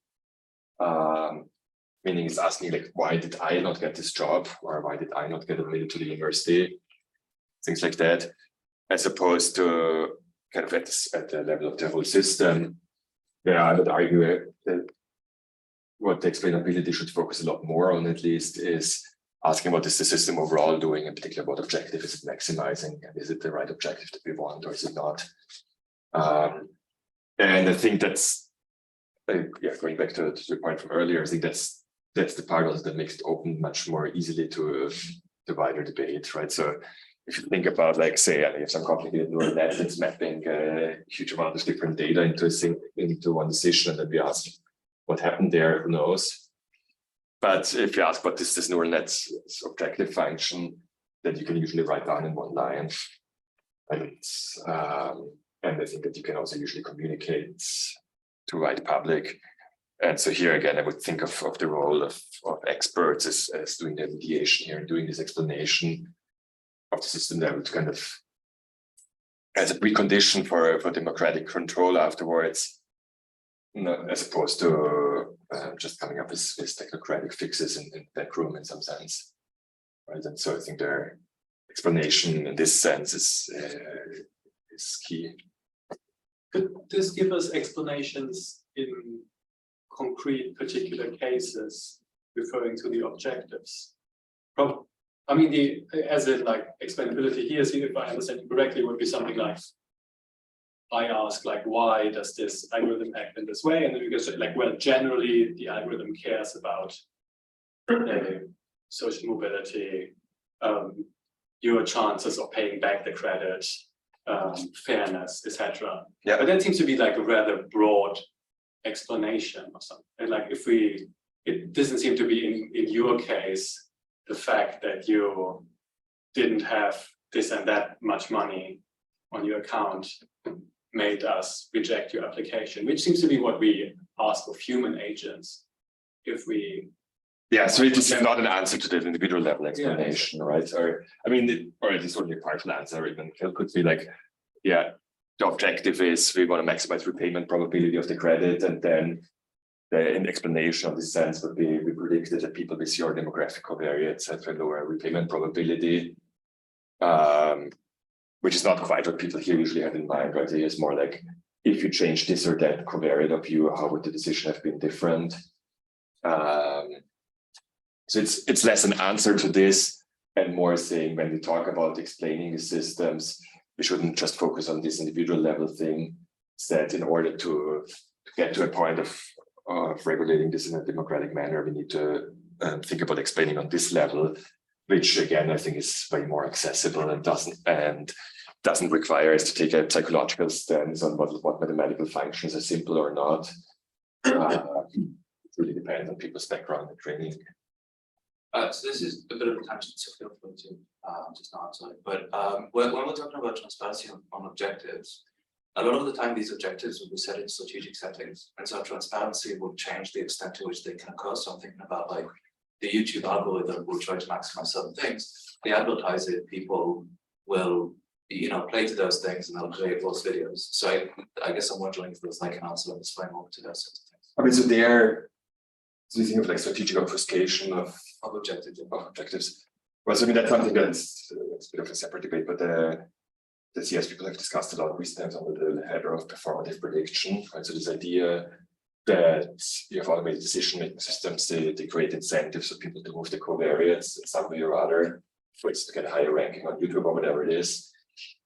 Meaning it's asking like, why did I not get this job? Or why did I not get admitted to the university? Things like that, as opposed to kind of at the level of the whole system. Yeah, I would argue that what the explainability should focus a lot more on, at least, is asking what is the system overall doing, in particular, what objective is it maximizing, and is it the right objective that we want, or is it not? And I think that's, going back to the point from earlier, I think that's the part also that makes it open much more easily to the wider debate, right? So if you think about, like, say, you have some complicated neural net that's mapping a huge amount of different data into one decision, and then we ask what happened there, who knows? But if you ask what is this neural net's objective function, that you can usually write down in one line. And I think that you can also usually communicate to wide public. And so here again, I would think of the role of experts as doing the mediation here and doing this explanation of the system that would kind of, as a precondition for democratic control afterwards, as opposed to just coming up with technocratic fixes in that room in some sense, right? And so I think their explanation in this sense is key. Could this give us explanations in concrete particular cases referring to the objectives? I mean, as in like explainability here, so if I understand it correctly, would be something like, I ask, like, why does this algorithm act in this way? And then you go, like, well, generally the algorithm cares about social mobility, your chances of paying back the credit, fairness, etc. Yeah. But that seems to be like a rather broad explanation or something. And like, it doesn't seem to be in your case, the fact that you didn't have this and that much money on your account made us reject your application, which seems to be what we ask of human agents. If we, so it is not an answer to the individual level explanation, right? Or I mean, or it is only a partial answer. Even it could be like, the objective is we want to maximize repayment probability of the credit, and then the explanation of this sense would be we predicted that people with your demographic covariates have a lower repayment probability. Which is not quite what people here usually have in mind, right? It is more like, if you change this or that covariate of you, how would the decision have been different? So it's less an answer to this, and more saying when we talk about explaining the systems, we shouldn't just focus on this individual level thing. That in order to get to a point of regulating this in a democratic manner, we need to think about explaining on this level, which again I think is way more accessible and doesn't require us to take a psychological stance on what mathematical functions are simple or not. It really depends on people's background and training. So this is a bit of a tangent, so feel free to just answer it. But when we're talking about transparency on objectives, a lot of the time these objectives will be set in strategic settings, and so transparency will change the extent to which they can occur. So I'm thinking about like the YouTube algorithm will try to maximize certain things. The advertising people will, you know, play to those things and they'll create those videos. So I guess I'm wondering if there's like an answer in this framework to those sorts of things. I mean, so you think of like strategic obfuscation of objectives. Well, so I mean that's something that's a bit of a separate debate, but yes, people have discussed a lot recent times under the header of performative prediction. Right? So this idea that you have automated decision-making systems, they create incentives for people to move the covariates in some way or other, for instance, to get a higher ranking on YouTube or whatever it is.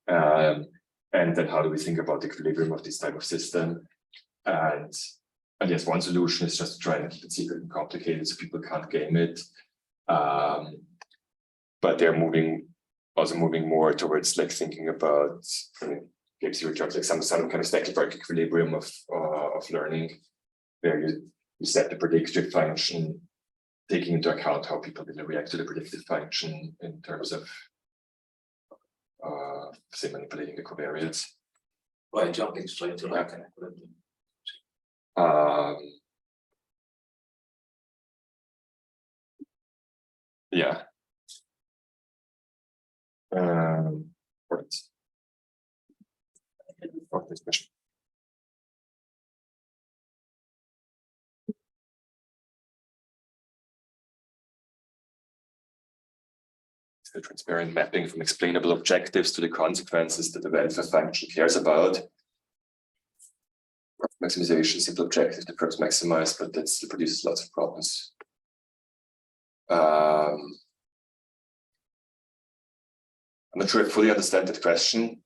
And then how do we think about the equilibrium of this type of system? And yes, one solution is just to try and keep it secret and complicated so people can't game it. But they're also moving more towards like thinking about game theory terms, like some kind of static equilibrium of learning, where you set the predictive function, taking into account how people will react to the predictive function in terms of say manipulating the covariates. By jumping straight to like an equilibrium. Yeah. Right. This question. The transparent mapping from explainable objectives to the consequences that the welfare function cares about. Maximization, simple objective, the first maximize, but that still produces lots of problems. I'm not sure I fully understand that question.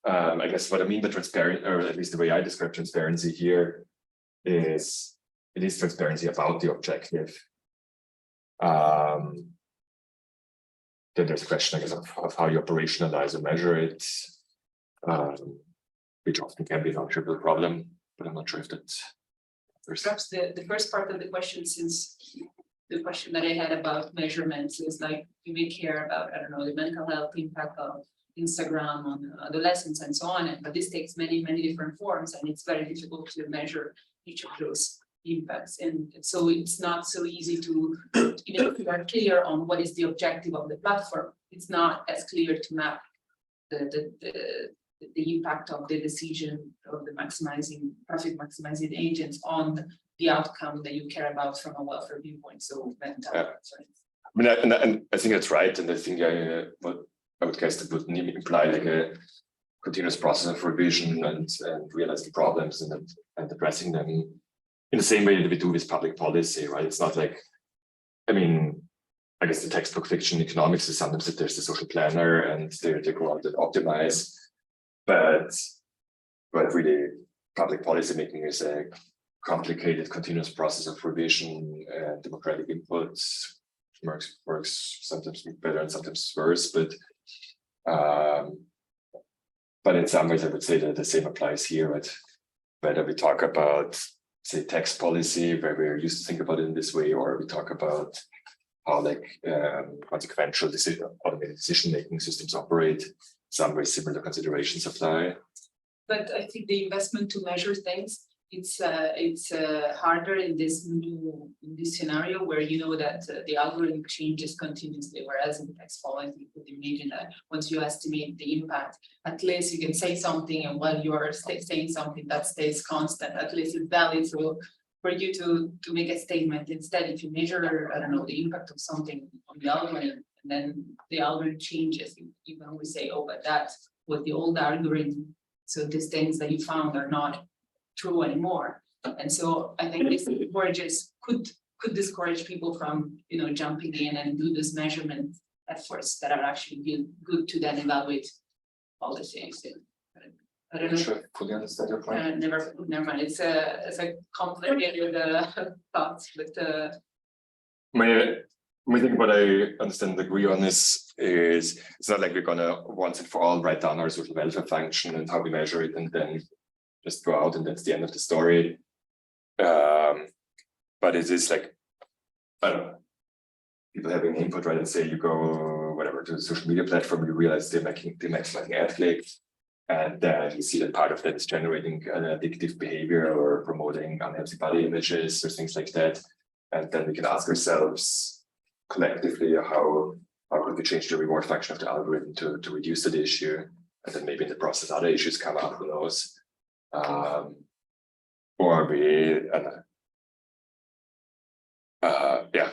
I guess what I mean by transparent, or at least the way I describe transparency here, is it is transparency about the objective. Then there's a question, I guess, of how you operationalize or measure it, which often can be an trivial problem, but I'm not sure if that's. Perhaps the first part of the question, since the question that I had about measurements is like, you may care about, I don't know, the mental health impact of Instagram on adolescents and so on, but this takes many, many different forms, and it's very difficult to measure each of those impacts. And so it's not so easy to, even if you are clear on what is the objective of the platform, it's not as clear to map the impact of the decision of the profit maximizing agents on the outcome that you care about from a welfare viewpoint. So mental health. I mean, and I think that's right, and I think what I would guess that would imply like a continuous process of revision and realizing problems and addressing them in the same way that we do with public policy, right? It's not like, I mean, I guess the textbook fiction economics is sometimes that there's the social planner and they go out and optimize, but really public policy making is a complicated continuous process of revision and democratic inputs. Works sometimes better and sometimes worse, but in some ways I would say that the same applies here, right? Whether we talk about, say, tax policy, where we're used to think about it in this way, or we talk about how like consequential automated decision-making systems operate, some very similar considerations apply. But I think the investment to measure things, it's harder in this scenario where you know that the algorithm changes continuously, whereas in tax policy, you could imagine that once you estimate the impact, at least you can say something, and while you are saying something that stays constant, at least it's valid for you to make a statement. Instead, if you measure, I don't know, the impact of something on the algorithm, and then the algorithm changes, you can always say, oh, but that's what the old algorithm, so these things that you found are not true anymore. And so I think these beverages could could discourage people from, jumping in and do this measurement efforts that are actually good to then evaluate all the things. I don't know. Sure, fully understand your point. Never mind. It's a complicated thoughts, but I think what I understand and agree on is it's not like we're gonna once and for all write down our social welfare function and how we measure it and then just go out and that's the end of the story. But it is like, I don't know, people having input, right? And say you go whatever to a social media platform, you realize they're maximizing ad clicks, and then you see that part of that is generating an addictive behavior or promoting unhealthy body images or things like that. And then we can ask ourselves collectively how could we change the reward function of the algorithm to reduce that issue, and then maybe in the process other issues come up, who knows. Or we, I don't know. Yeah.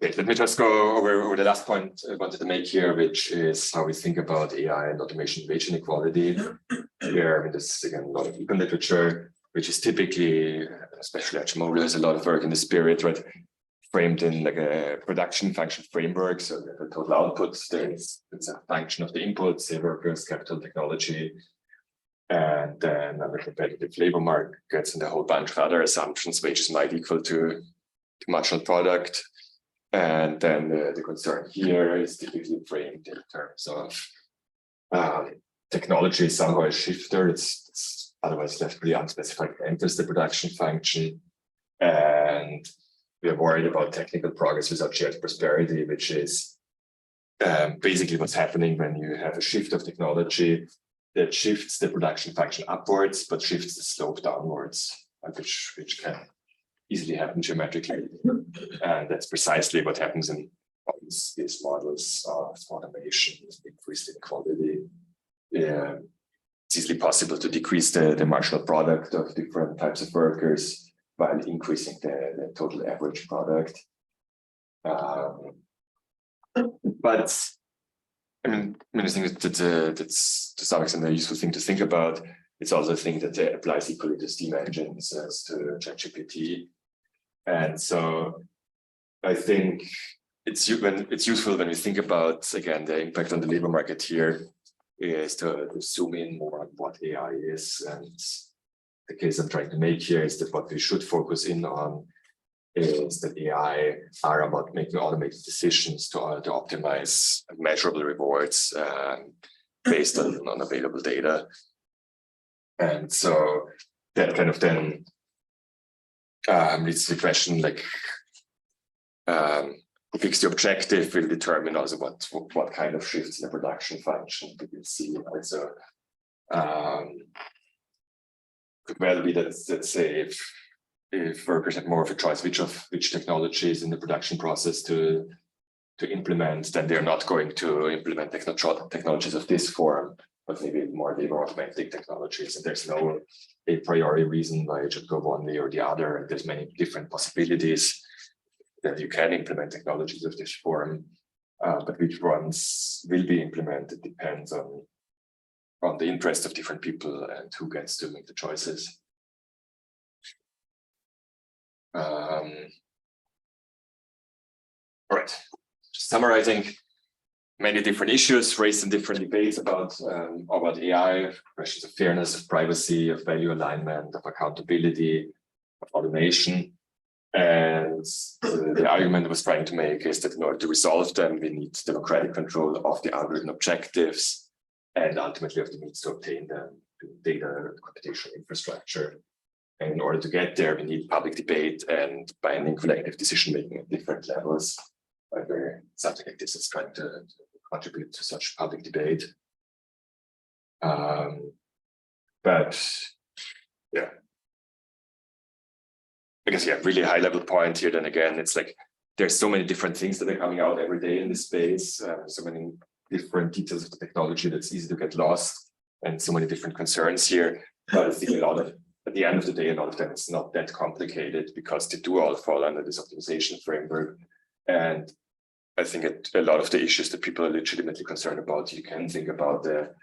Okay, let me just go over the last point I wanted to make here, which is how we think about AI and automation wage inequality. Here, there's again a lot of open literature, which is typically, especially Achimoglu has a lot of work in the spirit, right? Framed in like a production function framework. So the total output, it's a function of the input, say workers, capital, technology, and then under competitive labor markets and a whole bunch of other assumptions, wages might equal to marginal product. And then the concern here is typically framed in terms of technology is somehow a shifter. It's otherwise left pretty unspecified to enters the production function. And we are worried about technical progress without shared prosperity, which is basically what's happening when you have a shift of technology that shifts the production function upwards, but shifts the slope downwards, which can easily happen geometrically. And that's precisely what happens in all these models of automation, increased inequality. It's easily possible to decrease the marginal product of different types of workers while increasing the total average product. But I think that's to some extent a useful thing to think about. It's also a thing that applies equally to steam engines as to ChatGPT. And so I think it's useful when we think about, again, the impact on the labor market here is to zoom in more on what AI is. And the case I'm trying to make here is that what we should focus in on is that AI are about making automated decisions to optimize measurable rewards based on available data. And so that kind of then leads to the question, like, who picks the objective will determine also what kind of shifts in the production function we will see. Right? So could well be that, let's say, if workers have more of a choice which technologies in the production process to implement, then they're not going to implement technologies of this form, but maybe more labor augmenting technologies. And there's no a priori reason why it should go one way or the other. And there's many different possibilities that you can implement technologies of this form, but which ones will be implemented depends on the interest of different people and who gets to make the choices. All right, just summarizing, many different issues raised in different debates about AI, questions of fairness, of privacy, of value alignment, of accountability, of automation. And the argument I was trying to make is that in order to resolve them, we need democratic control of the algorithm objectives and ultimately of the means to obtain them, data computational infrastructure. And in order to get there, we need public debate and binding collective decision-making at different levels. Where something like this is trying to contribute to such public debate. But yeah, I guess, yeah, really high level point here. Then again, it's like there's so many different things that are coming out every day in this space, so many different details of the technology that's easy to get lost, and so many different concerns here. But I think at the end of the day, a lot of them it's not that complicated because they do all fall under this optimization framework. And I think a lot of the issues that people are legitimately concerned about, you can think about the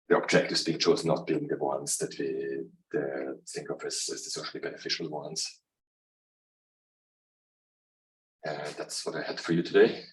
the objectives being chosen not being the ones that we think of as the socially beneficial ones. And that's what I had for you today.